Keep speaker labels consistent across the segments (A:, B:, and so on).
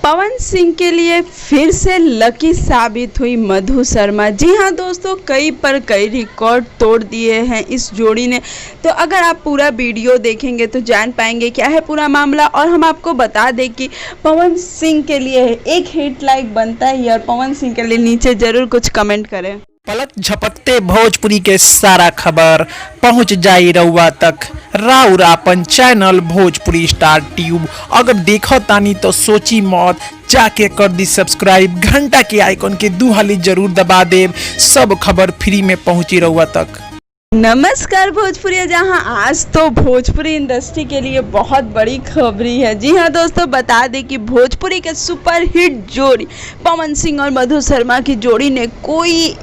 A: पवन सिंह के लिए फिर से लकी साबित हुई मधु शर्मा। जी हाँ दोस्तों, कई रिकॉर्ड तोड़ दिए हैं इस जोड़ी ने। तो अगर आप पूरा वीडियो देखेंगे तो जान पाएंगे क्या है पूरा मामला। और हम आपको बता दें कि पवन सिंह के लिए एक हिट लाइक बनता ही है और पवन सिंह के लिए नीचे जरूर कुछ कमेंट करें।
B: पलक झपकते भोजपुरी के सारा खबर पहुंच जाई रउआ तक। राउर आपन चैनल भोजपुरी स्टार ट्यूब अगर देखो तानी तो सोची मौत, जाके कर दी सब्सक्राइब, घंटा के आइकन के दू हाली जरूर दबा देव। सब खबर फ्री में पहुंची रउआ तक।
A: नमस्कार भोजपुरी, जहां आज तो भोजपुरी इंडस्ट्री के लिए बहुत बड़ी खबरी है। जी हाँ दोस्तों, बता दें कि भोजपुरी के सुपरहिट जोड़ी पवन सिंह और मधु शर्मा की जोड़ी ने कोई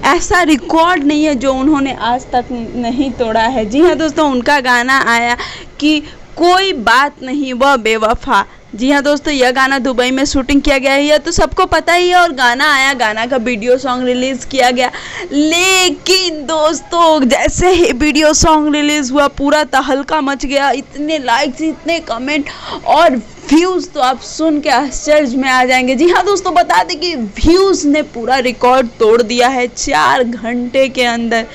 A: ऐसा रिकॉर्ड नहीं है जो उन्होंने आज तक नहीं तोड़ा है। जी हाँ दोस्तों, उनका गाना आया कि कोई बात नहीं वह बेवफा। जी हाँ दोस्तों, यह गाना दुबई में शूटिंग किया गया है, यह तो सबको पता ही है। और गाना आया, गाना का वीडियो सॉन्ग रिलीज़ किया गया। लेकिन दोस्तों, जैसे ही वीडियो सॉन्ग रिलीज़ हुआ पूरा तहलका मच गया। इतने लाइक्स, इतने कमेंट और व्यूज़ तो आप सुन के आश्चर्य में आ जाएंगे। जी हाँ दोस्तों, बता दें कि व्यूज़ ने पूरा रिकॉर्ड तोड़ दिया है 4 घंटे के अंदर।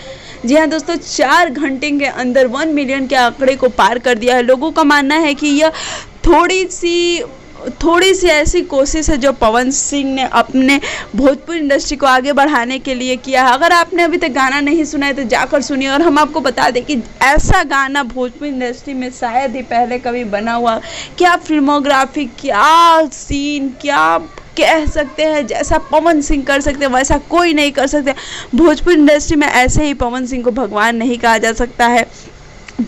A: जी हाँ दोस्तों, 4 घंटे के अंदर 1 मिलियन के आंकड़े को पार कर दिया है। लोगों का मानना है कि यह थोड़ी सी ऐसी कोशिश है जो पवन सिंह ने अपने भोजपुरी इंडस्ट्री को आगे बढ़ाने के लिए किया है। अगर आपने अभी तक गाना नहीं सुना है तो जाकर सुनिए। और हम आपको बता दें कि ऐसा गाना भोजपुरी इंडस्ट्री में शायद ही पहले कभी बना हुआ। क्या फिल्मोग्राफी, क्या सीन, क्या कह सकते हैं, जैसा पवन सिंह कर सकते हैं वैसा कोई नहीं कर सकते। भोजपुरी इंडस्ट्री में ऐसे ही पवन सिंह को भगवान नहीं कहा जा सकता है।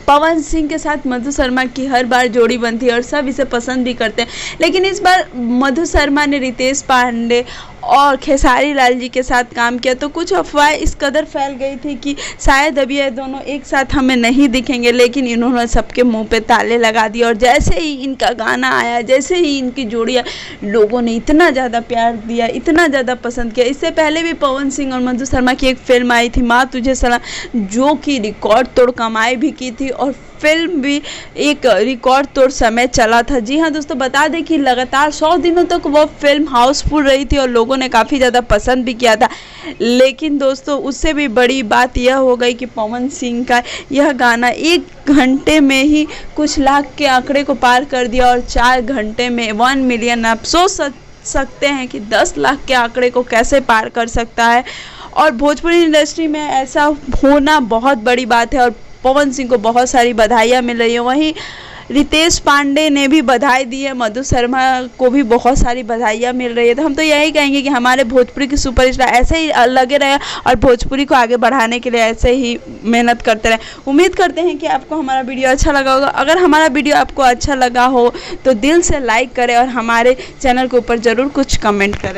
A: पवन सिंह के साथ मधु शर्मा की हर बार जोड़ी बनती है और सब इसे पसंद भी करते हैं। लेकिन इस बार मधु शर्मा ने रितेश पांडे और खेसारी लाल जी के साथ काम किया तो कुछ अफवाहें इस कदर फैल गई थी कि शायद अभी ये दोनों एक साथ हमें नहीं दिखेंगे। लेकिन इन्होंने सबके मुंह पे ताले लगा दिए और जैसे ही इनका गाना आया, जैसे ही इनकी जोड़ी आई, लोगों ने इतना ज़्यादा प्यार दिया, इतना ज़्यादा पसंद किया। इससे पहले भी पवन सिंह और मधु शर्मा की एक फिल्म आई थी, माँ तुझे सलाम, जो कि रिकॉर्ड तोड़ कमाई भी की थी और फिल्म भी एक रिकॉर्ड तोड़ समय चला था। जी हाँ दोस्तों, बता दें कि लगातार 100 दिनों तक वह फिल्म हाउसफुल रही थी और लोगों ने काफ़ी ज़्यादा पसंद भी किया था। लेकिन दोस्तों, उससे भी बड़ी बात यह हो गई कि पवन सिंह का यह गाना 1 घंटे में ही कुछ लाख के आंकड़े को पार कर दिया और 4 घंटे में 1 मिलियन। आप सोच सकते हैं कि 10 लाख के आंकड़े को कैसे पार कर सकता है। और भोजपुरी इंडस्ट्री में ऐसा होना बहुत बड़ी बात है और पवन सिंह को बहुत सारी बधाइयाँ मिल रही है। वहीं रितेश पांडे ने भी बधाई दी है, मधु शर्मा को भी बहुत सारी बधाइयाँ मिल रही है। तो हम तो यही कहेंगे कि हमारे भोजपुरी के सुपरस्टार ऐसे ही लगे रहे और भोजपुरी को आगे बढ़ाने के लिए ऐसे ही मेहनत करते रहे। उम्मीद करते हैं कि आपको हमारा वीडियो अच्छा लगा होगा। अगर हमारा वीडियो आपको अच्छा लगा हो तो दिल से लाइक करें और हमारे चैनल के ऊपर ज़रूर कुछ कमेंट करें।